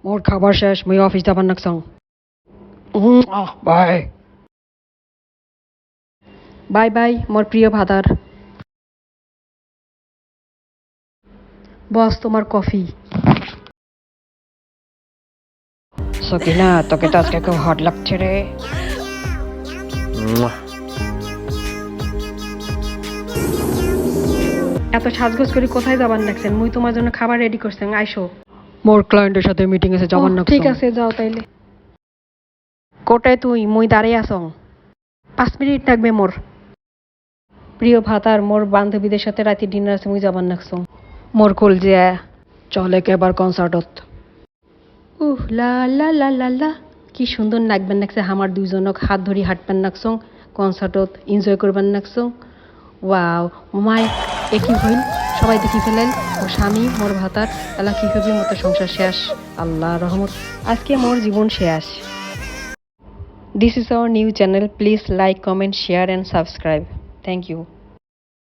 মোর খাবার শেষ, মুই অফিস যাবার নাকছং। বাই বাই বাই মোর প্রিয় ভাতার। বস তোমার কফি। সকিনা তোকে তো আজকে খুব হট লাগছে রে। এত সাজগোজ করে কোথায় যাবার নাকছেন? মুই তোমার জন্য খাবার রেডি করছেন, আইসো। মোর ক্লায়েন্টের সাথে মিটিং এসে যাবার নাকছং। ঠিক আছে যাও তাইলে। কোটায় তুই মুই দাঁড়িয়ে আসং। 5 মিনিট লাগবে মোর। প্রিয় ভাতার মোর বান্ধবীদের সাথে রাতে ডিনার আছে, মুই যাবার নাকছং। মোর কল যে চলে এবার কনসার্টত। লা লা লা লা লা, কি সুন্দর নাচবেন নাকছে আমার দুইজনক হাত ধরি হাঁটবেন নাকছং, কনসার্টত এনজয় করবেন নাকছং। ওয়াও মাই, একই হইল, সবাই দেখি ফেলেন। ও স্বামী মোর ভাতার এলা কি হবে, মতো সংসার শেষ। আল্লাহ রহমত, আজকে মোর জীবন শেষ। This is our new channel. Please like, comment, share and subscribe. Thank you.